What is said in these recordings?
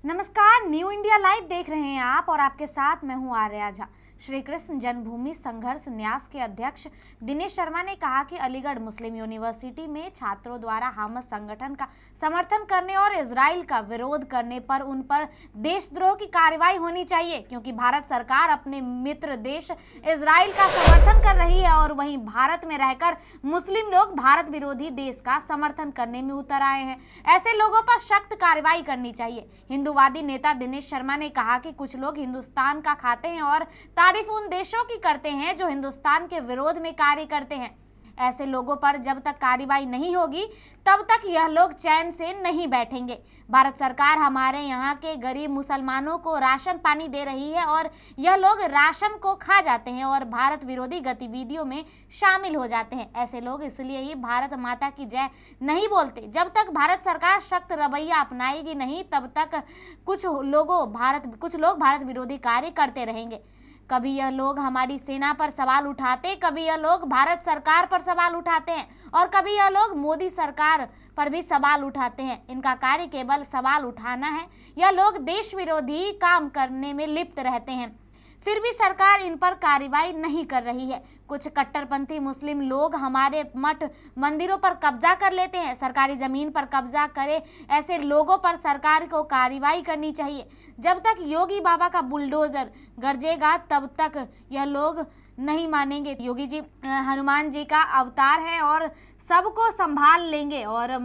नमस्कार, new India live देख रहे हैं आप और आपके साथ मैं हूं आर्या झा। श्री कृष्ण जन्मभूमि संघर्ष न्यास के अध्यक्ष दिनेश शर्मा ने कहा कि अलीगढ़ मुस्लिम यूनिवर्सिटी में छात्रों द्वारा हमास संगठन का समर्थन करने और इजराइल का विरोध करने पर उन पर देशद्रोह की कार्रवाई होनी चाहिए, क्योंकि भारत सरकार अपने मित्र देश इजराइल का समर्थन कर रही है और वहीं भारत में रहकर मुस्लिम लोग भारत विरोधी देश का समर्थन करने में उतर आए हैं। ऐसे लोगों पर सख्त कार्रवाई करनी चाहिए। हिंदूवादी नेता दिनेश शर्मा ने कहा कि कुछ लोग हिंदुस्तान का खाते हैं और तारीफ उन देशों की करते हैं जो हिंदुस्तान के विरोध में कार्य करते हैं। ऐसे लोगों पर जब तक कार्रवाई नहीं होगी तब तक यह लोग चैन से नहीं बैठेंगे। भारत सरकार हमारे यहाँ के गरीब मुसलमानों को राशन पानी दे रही है और यह लोग राशन को खा जाते हैं और भारत विरोधी गतिविधियों में शामिल हो जाते हैं। ऐसे लोग इसलिए ही भारत माता की जय नहीं बोलते। जब तक भारत सरकार सख्त रवैया अपनाएगी नहीं तब तक कुछ लोग भारत विरोधी कार्य करते रहेंगे। कभी यह लोग हमारी सेना पर सवाल उठाते, कभी यह लोग भारत सरकार पर सवाल उठाते हैं और कभी यह लोग मोदी सरकार पर भी सवाल उठाते हैं। इनका कार्य केवल सवाल उठाना है। यह लोग देश विरोधी काम करने में लिप्त रहते हैं, फिर भी सरकार इन पर कार्रवाई नहीं कर रही है। कुछ कट्टरपंथी मुस्लिम लोग हमारे मठ मंदिरों पर कब्जा कर लेते हैं। सरकारी जमीन पर कब्जा करे ऐसे लोगों पर सरकार को कार्रवाई करनी चाहिए। जब तक योगी बाबा का बुलडोजर गरजेगा तब तक यह लोग नहीं मानेंगे। योगी जी हनुमान जी का अवतार है और सबको संभाल लेंगे और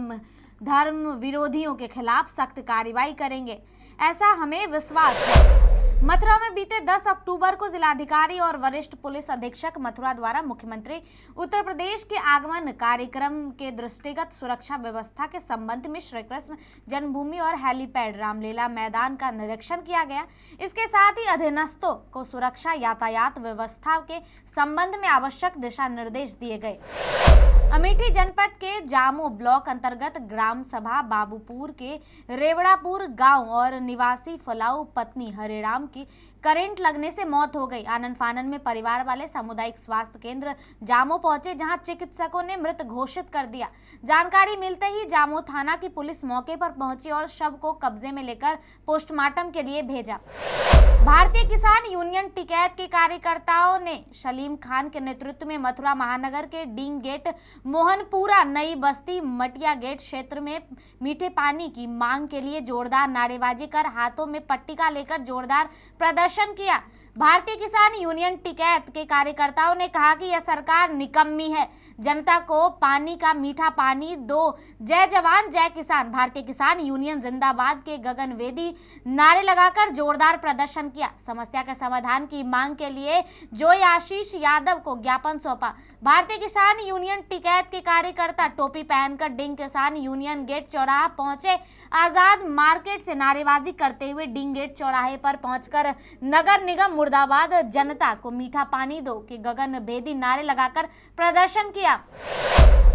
धर्म विरोधियों के खिलाफ सख्त कार्रवाई करेंगे, ऐसा हमें विश्वास है। मथुरा में बीते 10 अक्टूबर को जिलाधिकारी और वरिष्ठ पुलिस अधीक्षक मथुरा द्वारा मुख्यमंत्री उत्तर प्रदेश के आगमन कार्यक्रम के दृष्टिगत सुरक्षा व्यवस्था के संबंध में श्री कृष्ण जन्मभूमि और हेलीपैड रामलीला मैदान का निरीक्षण किया गया। इसके साथ ही अधीनस्थों को सुरक्षा यातायात व्यवस्था के संबंध में आवश्यक दिशा निर्देश दिए गए। अमेठी जनपद के जामो ब्लॉक अंतर्गत ग्राम सभा बाबूपुर के रेवड़ापुर गांव और निवासी फलाऊ पत्नी हरिराम की करंट लगने से मौत हो गई। आनन फानन में परिवार वाले सामुदायिक स्वास्थ्य केंद्र जामो पहुंचे, जहां चिकित्सकों ने मृत घोषित कर दिया। जानकारी मिलते ही जामो थाना की पुलिस मौके पर पहुंची और शव को कब्जे में लेकर पोस्टमार्टम के लिए भेजा। भारतीय किसान यूनियन टिकैत के कार्यकर्ताओं ने सलीम खान के नेतृत्व में मथुरा महानगर के डींग गेट, मोहनपुरा, नई बस्ती, मटिया गेट क्षेत्र में मीठे पानी की मांग के लिए जोरदार नारेबाजी कर हाथों में पट्टिका लेकर जोरदार प्रदर्शन किया। भारतीय किसान यूनियन टिकैत के कार्यकर्ताओं ने कहा कि यह सरकार निकम्मी है, जनता को पानी का मीठा पानी दो, जय जवान जय किसान। भारतीय किसान यूनियन जिंदाबाद के गगनवेदी नारे लगाकर जोरदार प्रदर्शन किया। समस्या के समाधान की मांग के लिए जोय आशीष यादव को ज्ञापन सौंपा। भारतीय किसान यूनियन टिकैत के कार्यकर्ता टोपी पहनकर डिंग किसान यूनियन गेट चौराहा पहुंचे। आजाद मार्केट से नारेबाजी करते हुए डिंग गेट चौराहे पर पहुंचकर नगर निगम मुर्दाबाद, जनता को मीठा पानी दो के गगनभेदी नारे लगाकर प्रदर्शन किया।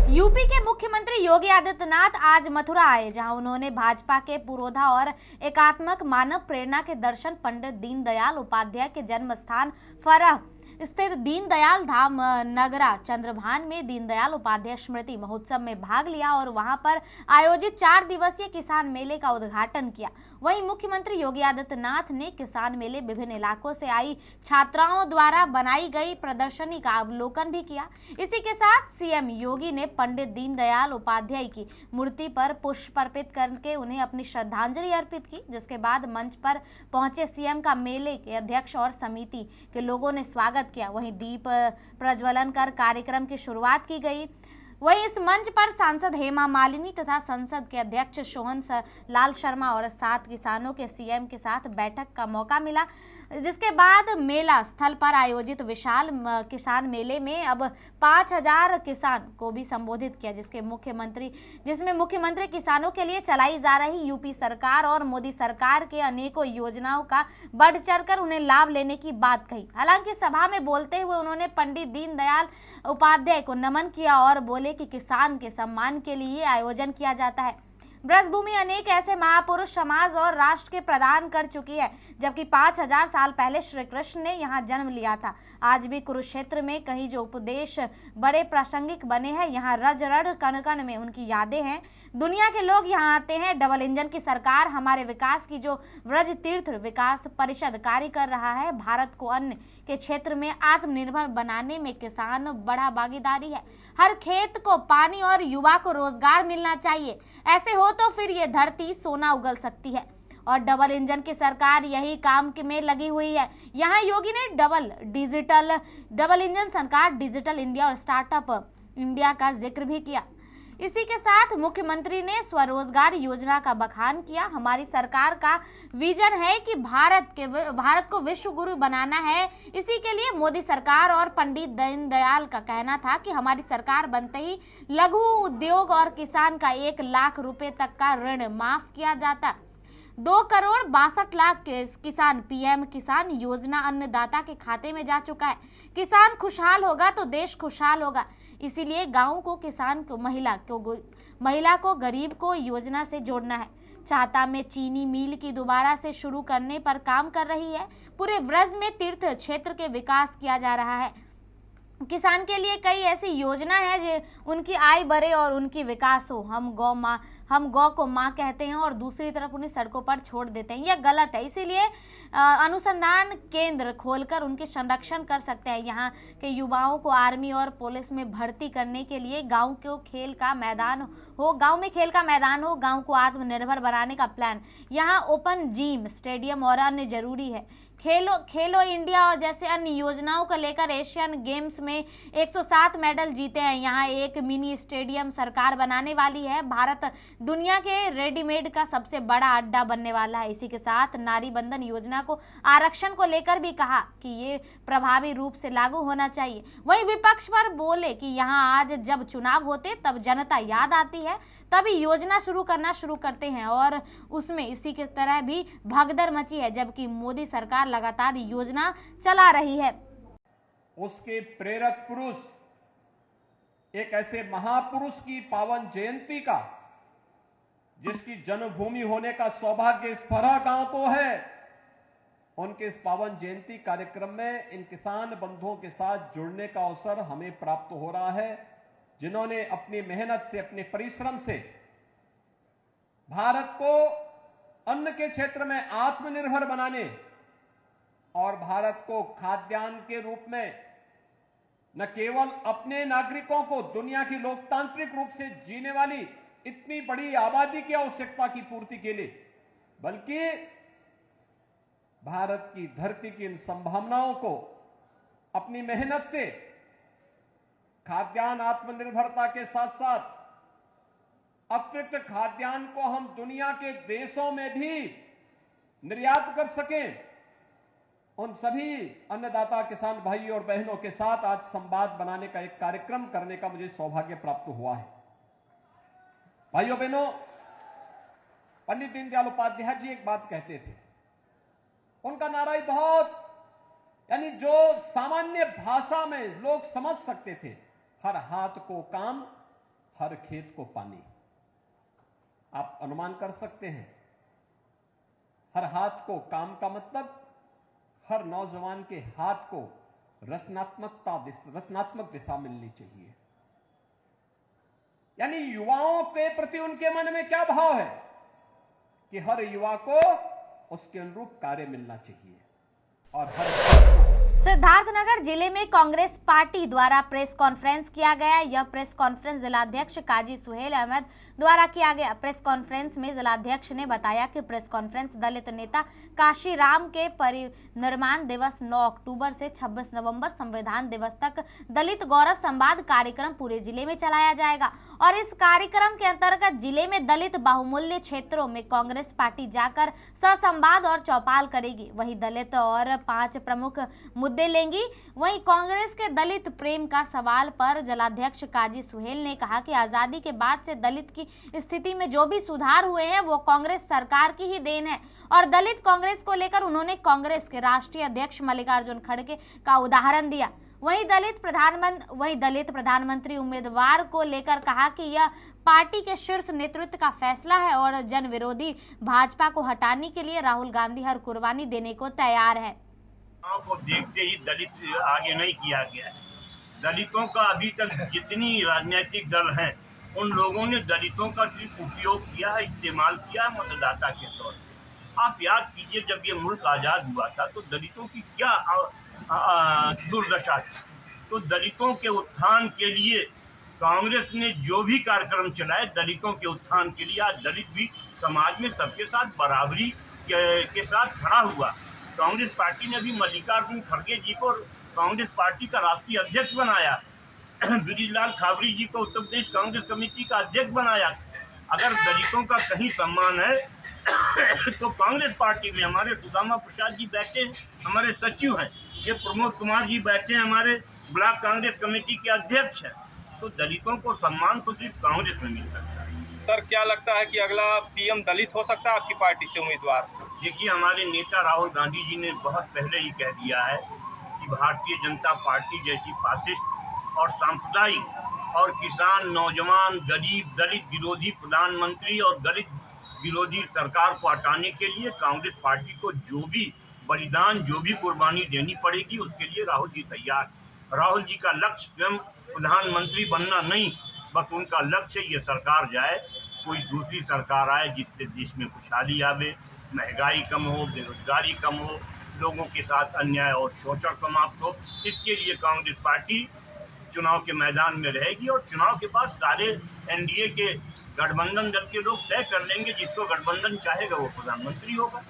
यूपी के मुख्यमंत्री योगी आदित्यनाथ आज मथुरा आए, जहां उन्होंने भाजपा के पुरोधा और एकात्मक मानव प्रेरणा के दर्शन पंडित दीनदयाल उपाध्याय के जन्म स्थान फरह स्थित दीनदयाल धाम नगरा चंद्रभान में दीनदयाल उपाध्याय स्मृति महोत्सव में भाग लिया और वहां पर आयोजित 4 दिवसीय किसान मेले का उद्घाटन किया। वहीं मुख्यमंत्री योगी आदित्यनाथ ने किसान मेले विभिन्न इलाकों से आई छात्राओं द्वारा बनाई गई प्रदर्शनी का अवलोकन भी किया। इसी के साथ सीएम योगी ने पंडित दीनदयाल उपाध्याय की मूर्ति पर पुष्प अर्पित करके उन्हें अपनी श्रद्धांजलि अर्पित की, जिसके बाद मंच पर पहुंचे सीएम का मेले के अध्यक्ष और समिति के लोगों ने स्वागत किया। वहीं दीप प्रज्वलन कर कार्यक्रम की शुरुआत की गई। वहीं इस मंच पर सांसद हेमा मालिनी तथा संसद के अध्यक्ष सोहन लाल शर्मा और 7 किसानों के सीएम के साथ बैठक का मौका मिला, जिसके बाद मेला स्थल पर आयोजित विशाल किसान मेले में अब 5000 किसान को भी संबोधित किया, जिसमें मुख्यमंत्री किसानों के लिए चलाई जा रही यूपी सरकार और मोदी सरकार के अनेकों योजनाओं का बढ़ चढ़कर उन्हें लाभ लेने की बात कही। हालांकि सभा में बोलते हुए उन्होंने पंडित दीनदयाल उपाध्याय को नमन किया और बोले कि किसान के सम्मान के लिए आयोजन किया जाता है। ब्रजभूमि अनेक ऐसे महापुरुष समाज और राष्ट्र के प्रदान कर चुकी है, जबकि 5000 साल पहले श्री कृष्ण ने यहाँ जन्म लिया था। आज भी कुरुक्षेत्र में कहीं जो उपदेश बड़े प्रासंगिक बने हैं, यहाँ रज रड़ कण कण में उनकी यादें हैं। दुनिया के लोग यहाँ आते हैं। डबल इंजन की सरकार हमारे विकास की जो व्रज तीर्थ विकास परिषद कार्य कर रहा है, भारत को अन्न के क्षेत्र में आत्मनिर्भर बनाने में किसान बड़ा भागीदारी है। हर खेत को पानी और युवा को रोजगार मिलना चाहिए। ऐसे हो तो फिर ये धरती सोना उगल सकती है और डबल इंजन की सरकार यही काम में लगी हुई है। यहाँ योगी ने डबल इंजन सरकार डिजिटल इंडिया और स्टार्टअप इंडिया का जिक्र भी किया। इसी के साथ मुख्यमंत्री ने स्वरोजगार योजना का बखान किया। हमारी सरकार का विजन है कि भारत को विश्व गुरु बनाना है। इसी के लिए मोदी सरकार और पंडित दीनदयाल का कहना था कि हमारी सरकार बनते ही लघु उद्योग और किसान का 1 लाख रुपए तक का ऋण माफ किया जाता। 2,62,00,000 किसान पीएम किसान योजना अन्नदाता के खाते में जा चुका है। किसान खुशहाल होगा तो देश खुशहाल होगा। इसीलिए गांव को किसान को महिला को गरीब को योजना से जोड़ना है। चाहता में चीनी मिल की दोबारा से शुरू करने पर काम कर रही है। पूरे ब्रज में तीर्थ क्षेत्र के विकास किया जा रहा है। किसान के लिए कई ऐसी योजना है जो उनकी आय बढ़े और उनकी विकास हो। हम गौ को माँ कहते हैं और दूसरी तरफ उन्हें सड़कों पर छोड़ देते हैं, यह गलत है। इसीलिए अनुसंधान केंद्र खोलकर उनके संरक्षण कर सकते हैं। यहाँ के युवाओं को आर्मी और पुलिस में भर्ती करने के लिए गांव में खेल का मैदान हो, गांव को आत्मनिर्भर बनाने का प्लान। यहाँ ओपन जिम स्टेडियम और अन्य जरूरी है। खेलो इंडिया और जैसे अन्य योजनाओं को लेकर एशियन गेम्स में 107 मेडल जीते हैं। यहाँ एक मिनी स्टेडियम सरकार बनाने वाली है। भारत दुनिया के रेडीमेड का सबसे बड़ा अड्डा बनने वाला है। इसी के साथ नारी बंधन योजना को आरक्षण को लेकर भी कहा कि ये प्रभावी रूप से लागू होना चाहिए। वहीं विपक्ष पर बोले कि यहाँ आज जब चुनाव होते तब जनता याद आती है, तभी योजना शुरू करते हैं और उसमें इसी की तरह भी भगदड़ मची है, जबकि मोदी सरकार लगातार योजना चला रही है। उसके प्रेरक पुरुष, एक ऐसे महापुरुष की पावन जयंती का, जिसकी जन्मभूमि होने का सौभाग्य इस फरहा गांव को है, उनके इस पावन जयंती कार्यक्रम में इन किसान बंधुओं के साथ जुड़ने का अवसर हमें प्राप्त हो रहा है, जिन्होंने अपनी मेहनत से, अपने परिश्रम से भारत को अन्न के क्षेत्र में आत्मनिर्भर बनाने और भारत को खाद्यान्न के रूप में न केवल अपने नागरिकों को दुनिया की लोकतांत्रिक रूप से जीने वाली इतनी बड़ी आबादी की आवश्यकता की पूर्ति के लिए, बल्कि भारत की धरती की इन संभावनाओं को अपनी मेहनत से खाद्यान्न आत्मनिर्भरता के साथ साथ अतिरिक्त खाद्यान्न को हम दुनिया के देशों में भी निर्यात कर सकें, उन सभी अन्नदाता किसान भाई और बहनों के साथ आज संवाद बनाने का एक कार्यक्रम करने का मुझे सौभाग्य प्राप्त हुआ है। भाइयों बहनों, पंडित दीनदयाल उपाध्याय जी एक बात कहते थे, उनका नारा ही बहुत, यानी जो सामान्य भाषा में लोग समझ सकते थे, हर हाथ को काम, हर खेत को पानी। आप अनुमान कर सकते हैं, हर हाथ को काम का मतलब हर नौजवान के हाथ को रचनात्मक दिशा मिलनी चाहिए। यानी युवाओं के प्रति उनके मन में क्या भाव है कि हर युवा को उसके अनुरूप कार्य मिलना चाहिए और हर सिद्धार्थनगर जिले में कांग्रेस पार्टी द्वारा प्रेस कॉन्फ्रेंस किया गया। यह प्रेस कॉन्फ्रेंस जिलाध्यक्ष काजी सुहेल अहमद द्वारा किया गया। प्रेस कॉन्फ्रेंस में जिलाध्यक्ष ने बताया कि प्रेस कॉन्फ्रेंस दलित नेता काशीराम के परिनिर्वाण दिवस 9 अक्टूबर से 26 नवंबर संविधान दिवस तक दलित गौरव संवाद कार्यक्रम पूरे जिले में चलाया जाएगा और इस कार्यक्रम के अंतर्गत जिले में दलित बाहुमूल्य क्षेत्रों में कांग्रेस पार्टी जाकर सहसंवाद और चौपाल करेगी। वहीं दलित और 5 प्रमुख मुद्दे लेंगी। वहीं कांग्रेस के दलित प्रेम का सवाल पर जिलाध्यक्ष काजी सुहेल ने कहा कि आजादी के बाद से दलित की स्थिति में जो भी सुधार हुए हैं वो कांग्रेस सरकार की ही देन है और दलित कांग्रेस को लेकर उन्होंने कांग्रेस के राष्ट्रीय अध्यक्ष मल्लिकार्जुन खड़गे का उदाहरण दिया। वहीं दलित प्रधानमंत्री उम्मीदवार को लेकर कहा कि यह पार्टी के शीर्ष नेतृत्व का फैसला है और जन विरोधी भाजपा को हटाने के लिए राहुल गांधी हर कुर्बानी देने को तैयार है। को देखते ही दलित आगे नहीं किया गया है। दलितों का अभी तक जितनी राजनीतिक दल हैं उन लोगों ने दलितों का सिर्फ उपयोग किया है, इस्तेमाल किया है मतदाता के तौर पर। आप याद कीजिए जब ये मुल्क आज़ाद हुआ था तो दलितों की क्या दुर्दशा थी। तो दलितों के उत्थान के लिए कांग्रेस ने जो भी कार्यक्रम चलाए दलितों के उत्थान के लिए, आज दलित भी समाज में सबके साथ बराबरी के साथ खड़ा हुआ। कांग्रेस पार्टी ने भी मल्लिकार्जुन खड़गे जी को कांग्रेस पार्टी का राष्ट्रीय अध्यक्ष बनाया, ब्रिजलाल खाबड़ी जी को उत्तर प्रदेश कांग्रेस कमेटी का अध्यक्ष बनाया। अगर दलितों का कहीं सम्मान है तो कांग्रेस पार्टी में हमारे सुदामा प्रसाद जी बैठे, हमारे सचिव हैं, ये प्रमोद कुमार जी बैठे, हमारे ब्लॉक कांग्रेस कमेटी के अध्यक्ष हैं। तो दलितों को सम्मान तो सिर्फ कांग्रेस में मिल सकता है। सर, क्या लगता है कि अगला पीएम दलित हो सकता है आपकी पार्टी से उम्मीदवार? देखिए, हमारे नेता राहुल गांधी जी ने बहुत पहले ही कह दिया है कि भारतीय जनता पार्टी जैसी फासिस्ट और सांप्रदायिक और किसान, नौजवान, गरीब, दलित विरोधी प्रधानमंत्री और दलित विरोधी सरकार को हटाने के लिए कांग्रेस पार्टी को जो भी बलिदान, जो भी कुर्बानी देनी पड़ेगी उसके लिए राहुल जी तैयार। राहुल जी का लक्ष्य स्वयं प्रधानमंत्री बनना नहीं, बस उनका लक्ष्य ये सरकार जाए, कोई दूसरी सरकार आए जिससे देश में खुशहाली आवे, महंगाई कम हो, बेरोजगारी कम हो, लोगों के साथ अन्याय और शोषण समाप्त हो। इसके लिए कांग्रेस पार्टी चुनाव के मैदान में रहेगी और चुनाव के बाद सारे एनडीए के गठबंधन दल के लोग तय कर लेंगे, जिसको गठबंधन चाहेगा वो प्रधानमंत्री होगा।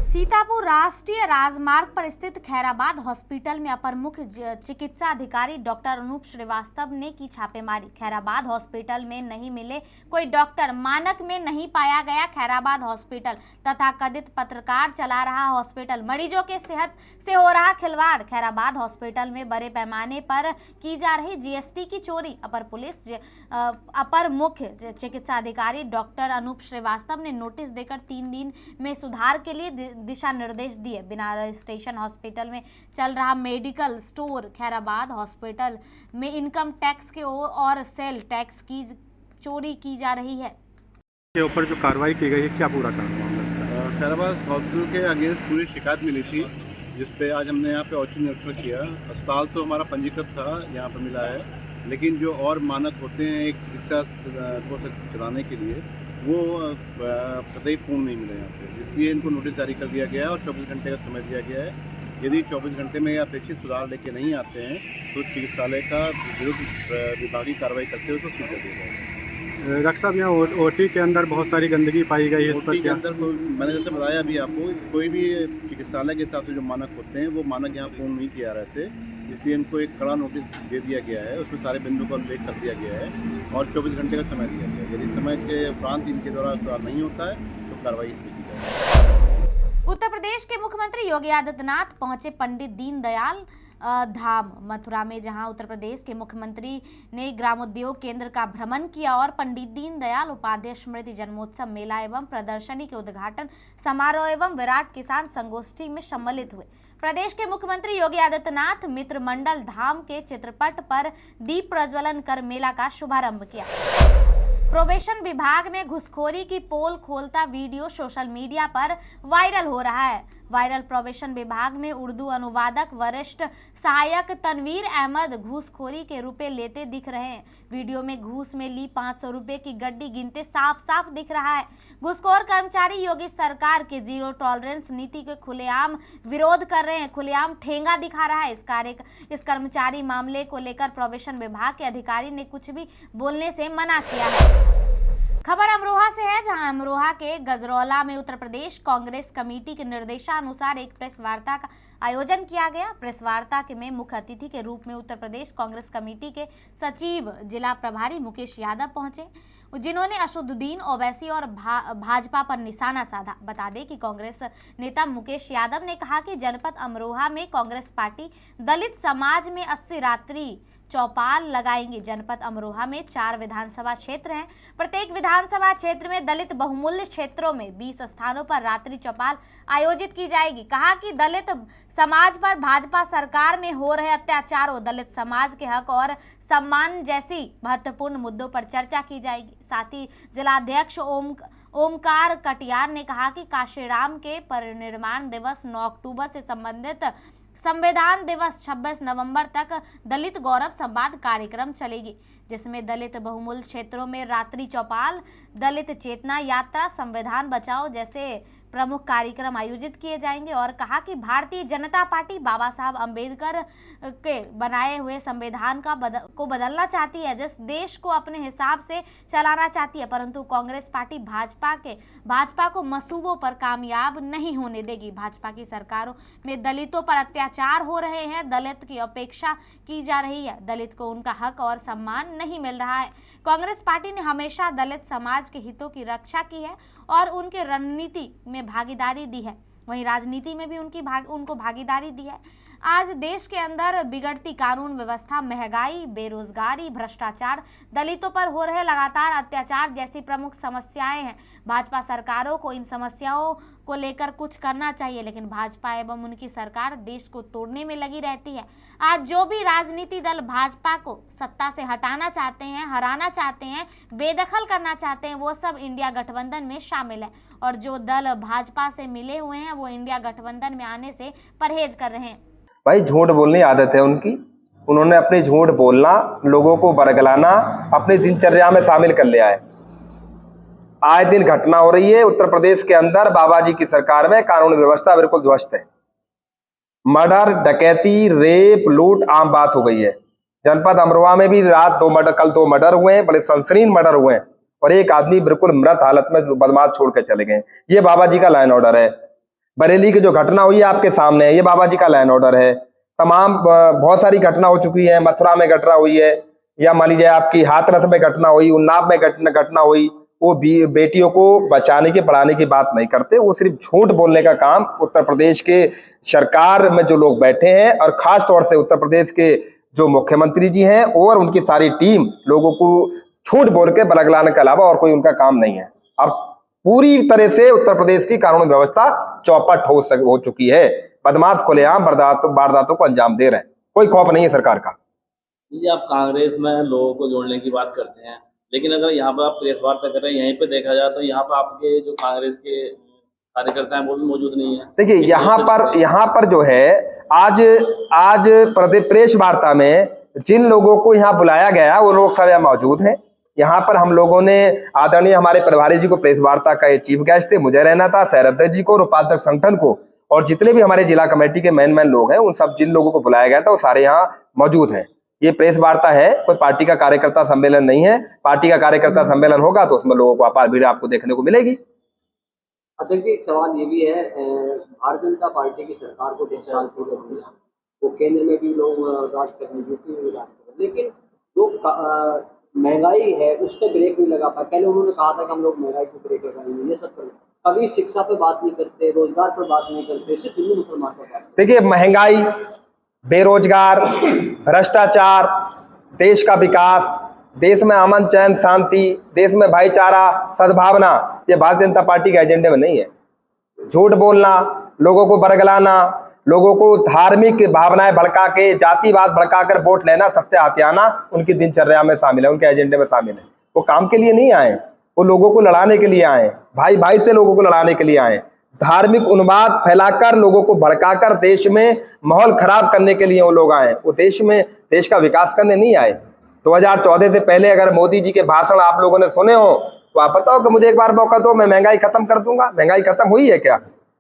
सीतापुर राष्ट्रीय राजमार्ग पर स्थित खैराबाद हॉस्पिटल में अपर मुख्य चिकित्सा अधिकारी डॉक्टर अनूप श्रीवास्तव ने की छापेमारी। खैराबाद हॉस्पिटल में नहीं मिले कोई डॉक्टर, मानक में नहीं पाया गया खैराबाद हॉस्पिटल, तथाकथित पत्रकार चला रहा हॉस्पिटल, मरीजों के सेहत से हो रहा खिलवाड़, खैराबाद हॉस्पिटल में बड़े पैमाने पर की जा रही जीएसटी की चोरी। अपर मुख्य चिकित्सा अधिकारी डॉक्टर अनूप श्रीवास्तव ने नोटिस देकर 3 दिन में सुधार के लिए दिशा निर्देश दिए। बिना रजिस्ट्रेशन हॉस्पिटल में चल रहा मेडिकल स्टोर खैराबाद हॉस्पिटल में इनकम टैक्स के और सेल टैक्स की चोरी की जा रही है। के ऊपर जो कार्रवाई की गई है, क्या पूरा कारण? खैराबाद हॉस्पिटल के अगेंस्ट पूरी शिकायत मिली थी, जिसपे आज हमने यहाँ पे औचक निरीक्षण किया। अस्पताल तो हमारा पंजीकृत था, यहाँ पर मिला है, लेकिन जो और मानक होते हैं एक चिकित्सा को चलाने के लिए वो कतई पूर्ण नहीं मिले यहाँ पे, इसलिए इनको नोटिस जारी कर दिया गया है और 24 घंटे का समय दिया गया है। यदि 24 घंटे में अपेक्षित सुधार लेके नहीं आते हैं तो चिकित्सालय का विरुद्ध विभागीय कार्रवाई करते हुए तो सील कर दिया जाएगा। डॉक्टर साहब, यहाँ ओटी के अंदर बहुत सारी गंदगी पाई गई है, इस पर के अंदर मैंने जैसे बताया अभी आपको, कोई भी चिकित्सालय के हिसाब से जो मानक होते हैं वो मानक यहाँ पूर्ण नहीं किया रहे थे, इसलिए इनको एक कड़ा नोटिस दे दिया गया है। उसमें सारे बिंदु का उल्लेख कर दिया गया है और 24 घंटे का समय दिया गया है। यदि समय के उपरांत इनके द्वारा सुधार नहीं होता है तो कार्रवाई की जाएगी। उत्तर प्रदेश के मुख्यमंत्री योगी आदित्यनाथ पहुंचे पंडित दीनदयाल धाम मथुरा में, जहां उत्तर प्रदेश के मुख्यमंत्री ने ग्रामोद्योग केंद्र का भ्रमण किया और पंडित दीनदयाल उपाध्याय स्मृति जन्मोत्सव मेला एवं प्रदर्शनी के उद्घाटन समारोह एवं विराट किसान संगोष्ठी में सम्मिलित हुए। प्रदेश के मुख्यमंत्री योगी आदित्यनाथ मित्र मंडल धाम के चित्रपट पर दीप प्रज्वलन कर मेला का शुभारंभ किया। प्रोबेशन विभाग में घुसखोरी की पोल खोलता वीडियो सोशल मीडिया पर वायरल हो रहा है। वायरल प्रोबेशन विभाग में उर्दू अनुवादक वरिष्ठ सहायक तनवीर अहमद घूसखोरी के रुपए लेते दिख रहे हैं। वीडियो में घूस में ली 500 रुपए की गड्डी गिनते साफ साफ दिख रहा है। घूसखोर कर्मचारी योगी सरकार के जीरो टॉलरेंस नीति के खुलेआम विरोध कर रहे हैं, खुलेआम ठेंगा दिखा रहा है। इस कर्मचारी मामले को लेकर प्रोबेशन विभाग के अधिकारी ने कुछ भी बोलने से मना किया है। खबर अमरोहा से है, जहां अमरोहा के गजरौला में उत्तर प्रदेश कांग्रेस कमेटी के निर्देशानुसार एक प्रेस वार्ता का आयोजन किया गया। प्रेस वार्ता में मुख्य अतिथि के रूप में उत्तर प्रदेश कांग्रेस कमेटी के सचिव जिला प्रभारी मुकेश यादव पहुंचे। जिन्होंने असदुद्दीन ओवैसी और भाजपा पर निशाना साधा। बता दें कि कांग्रेस नेता मुकेश यादव ने कहा कि जनपद अमरोहा में कांग्रेस पार्टी दलित समाज में 80 रात्रि चौपाल लगाएंगे। जनपद अमरोहा में 4 विधानसभा क्षेत्र हैं। प्रत्येक विधानसभा क्षेत्र में दलित बहुमूल्य क्षेत्रों में 20 स्थानों पर रात्रि चौपाल आयोजित की जाएगी। कहा कि दलित समाज पर भाजपा सरकार में हो रहे अत्याचारों, दलित समाज के हक और सम्मान जैसी महत्वपूर्ण मुद्दों पर चर्चा की जाएगी। साथ ही जिलाध्यक्ष ओमकार कटियार ने कहा कि काशीराम के परिनिर्वाण दिवस 9 अक्टूबर से संबंधित संविधान दिवस 26 नवंबर तक दलित गौरव संवाद कार्यक्रम चलेगी, जिसमें दलित बहुमूल्य क्षेत्रों में रात्रि चौपाल, दलित चेतना यात्रा, संविधान बचाओ जैसे प्रमुख कार्यक्रम आयोजित किए जाएंगे। और कहा कि भारतीय जनता पार्टी बाबा साहब अम्बेडकर के बनाए हुए संविधान को बदलना चाहती है, जिस देश को अपने हिसाब से चलाना चाहती है, परंतु कांग्रेस पार्टी भाजपा को मसूबों पर कामयाब नहीं होने देगी। भाजपा की सरकारों में दलितों पर अत्याचार हो रहे हैं, दलित की उपेक्षा की जा रही है, दलित को उनका हक और सम्मान नहीं मिल रहा है। कांग्रेस पार्टी ने हमेशा दलित समाज के हितों की रक्षा की है और उनके रणनीति में भागीदारी दी है, वहीं राजनीति में भी उनको भागीदारी दी है। आज देश के अंदर बिगड़ती कानून व्यवस्था, महंगाई, बेरोजगारी, भ्रष्टाचार, दलितों पर हो रहे लगातार अत्याचार जैसी प्रमुख समस्याएं हैं। भाजपा सरकारों को इन समस्याओं को लेकर कुछ करना चाहिए, लेकिन भाजपा एवं उनकी सरकार देश को तोड़ने में लगी रहती है। आज जो भी राजनीति दल भाजपा को सत्ता से हटाना चाहते हैं, हराना चाहते हैं, बेदखल करना चाहते हैं, वो सब इंडिया गठबंधन में शामिल है, और जो दल भाजपा से मिले हुए हैं वो इंडिया गठबंधन में आने से परहेज कर रहे हैं। भाई झूठ बोलने की आदत है उनकी। उन्होंने अपने झूठ बोलना, लोगों को बरगलाना अपनी दिनचर्या में शामिल कर लिया है। आए दिन घटना हो रही है उत्तर प्रदेश के अंदर। बाबा जी की सरकार में कानून व्यवस्था बिल्कुल ध्वस्त है। मर्डर, डकैती, रेप, लूट आम बात हो गई है। जनपद अमरोहा में भी रात कल 2 मर्डर हुए हैं, बड़े सनसनीखेज मर्डर हुए हैं, और एक आदमी बिल्कुल मृत हालत में बदमाश छोड़ के चले गए। ये बाबा जी का लाइन ऑर्डर है। बरेली की जो घटना हुई है आपके सामने है, ये बाबा जी का लाइन ऑर्डर है। तमाम बहुत सारी घटना हो चुकी है। मथुरा में घटना हुई है, या मान लीजिए आपकी हाथरस में घटना हुई, उन्नाव में घटना हुई। वो भी बेटियों को बचाने की, पढ़ाने की बात नहीं करते, वो सिर्फ झूठ बोलने का काम उत्तर प्रदेश के सरकार में जो लोग बैठे हैं, और खास तौर से उत्तर प्रदेश के जो मुख्यमंत्री जी हैं और उनकी सारी टीम, लोगों को झूठ बोल के बरगलाने के अलावा और कोई उनका काम नहीं है। अब पूरी तरह से उत्तर प्रदेश की कानून व्यवस्था चौपट हो चुकी है। बदमाश खुलेआम वारदातों को अंजाम दे रहे हैं, कोई खौफ नहीं है सरकार का। जी, आप कांग्रेस में लोगों को जोड़ने की बात करते हैं, लेकिन अगर यहाँ पर आप प्रेस वार्ता कर रहे हैं, यहीं पे देखा जाए तो यहाँ पर आपके जो कांग्रेस के कार्यकर्ता हैं वो भी मौजूद नहीं है। देखिए यहाँ पर जो है आज प्रेस वार्ता में जिन लोगों को यहाँ बुलाया गया वो लोग सब यहाँ मौजूद हैं। यहाँ पर हम लोगों ने आदरणीय हमारे प्रभारी जी को प्रेस वार्ता का चीफ गेस्ट थे, मुझे रहना था, सैरध्य जी को, उपाध्यक्ष संगठन को, और जितने भी हमारे जिला कमेटी के मेन लोग हैं, उन सब जिन लोगों को बुलाया गया था वो सारे यहाँ मौजूद हैं। ये प्रेस वार्ता है, कोई पार्टी का कार्यकर्ता सम्मेलन नहीं है। पार्टी का कार्यकर्ता सम्मेलन होगा तो उसमें लोगों को अपार भीड़ आपको देखने को मिलेगी। अध्यक्ष, एक सवाल ये भी है, भारतीय जनता पार्टी की सरकार को 10 साल पूरे हुए, वो केंद्र में भी लोग राज करने, यूपी में भी राज कर, लेकिन जो महंगाई है उस पर ब्रेक नहीं लगा पाए। पहले उन्होंने कहा था कि हम लोग महंगाई को ब्रेक लगाएंगे, ये सब कर, कभी शिक्षा पे बात नहीं करते, रोजगार पर बात नहीं करते, सिर्फ हिंदू मुसलमान पर बात। देखिए, महंगाई, बेरोजगार, भ्रष्टाचार, देश का विकास, देश में अमन चैन शांति, देश में भाईचारा, सद्भावना, ये भारतीय जनता पार्टी के एजेंडे में नहीं है। झूठ बोलना, लोगों को बरगलाना, लोगों को धार्मिक भावनाएं भड़का के, जातिवाद भड़काकर वोट लेना, सत्य हथियाना उनकी दिनचर्या में शामिल है, उनके एजेंडे में शामिल है। वो काम के लिए नहीं आए, वो लोगों को लड़ाने के लिए आए, भाई भाई से लोगों को लड़ाने के लिए आए। धार्मिक उन्माद फैलाकर, लोगों को भड़काकर देश में माहौल खराब करने के लिए वो लोग आए। वो देश का विकास करने नहीं आए। 2014 से पहले अगर मोदी जी के भाषण आप लोगों ने सुने हो तो आप बताओ कि मुझे एक बार मौका दो, मैं महंगाई खत्म कर दूंगा। महंगाई खत्म हुई है क्या?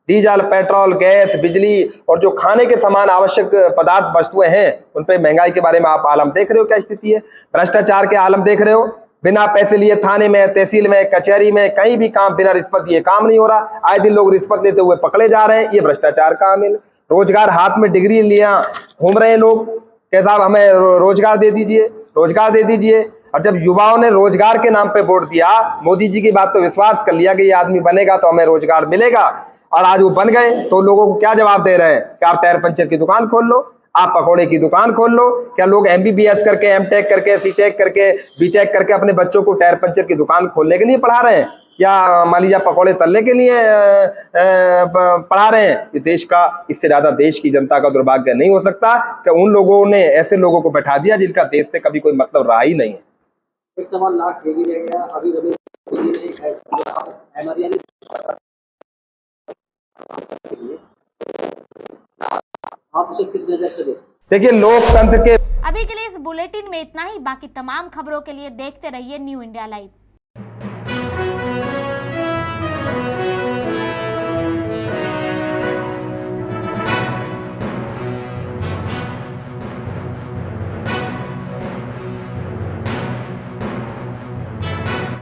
डीजल, पेट्रोल, गैस, बिजली और जो खाने के समान आवश्यक पदार्थ वस्तुएं हैं, उन पे महंगाई के बारे में आप आलम देख रहे हो क्या स्थिति है। भ्रष्टाचार के आलम देख रहे हो। बिना पैसे लिए थाने में, तहसील में, कचहरी में कहीं भी काम बिना रिश्वत दिए काम नहीं हो रहा। आए दिन लोग रिश्वत लेते हुए पकड़े जा रहे हैं, ये भ्रष्टाचार का आमिल। रोजगार, हाथ में डिग्री लिया घूम रहे हैं लोग, क्या साहब हमें रोजगार दे दीजिए, रोजगार दे दीजिए। और जब युवाओं ने रोजगार के नाम पे वोट दिया, मोदी जी की बात पे विश्वास कर लिया कि ये आदमी बनेगा तो हमें रोजगार मिलेगा, और आज वो बन गए, तो लोगों को क्या जवाब दे रहे हैं कि आप टायर पंचर की दुकान खोल लो, आप पकौड़े की दुकान खोल लो। क्या लोग MBBS करके, M.Tech करके, C.Tech करके, B.Tech करके अपने बच्चों को टायर पंचर की दुकान खोलने के लिए पढ़ा रहे हैं, या मान लीजिए पकौड़े तलने के लिए पढ़ा रहे हैं? ये देश का, इससे ज्यादा देश की जनता का दुर्भाग्य नहीं हो सकता कि उन लोगों ने ऐसे लोगों को बैठा दिया जिनका देश से कभी कोई मतलब रहा ही नहीं है। एक सवाल लास्ट ये भी रह गया, अभी रमेश मोदी ने एक फैसला MRN आप उसे किस नजर से देखते? देखिए, लोकतंत्र के अभी के लिए इस बुलेटिन में इतना ही। बाकी तमाम खबरों के लिए देखते रहिए न्यू इंडिया लाइव।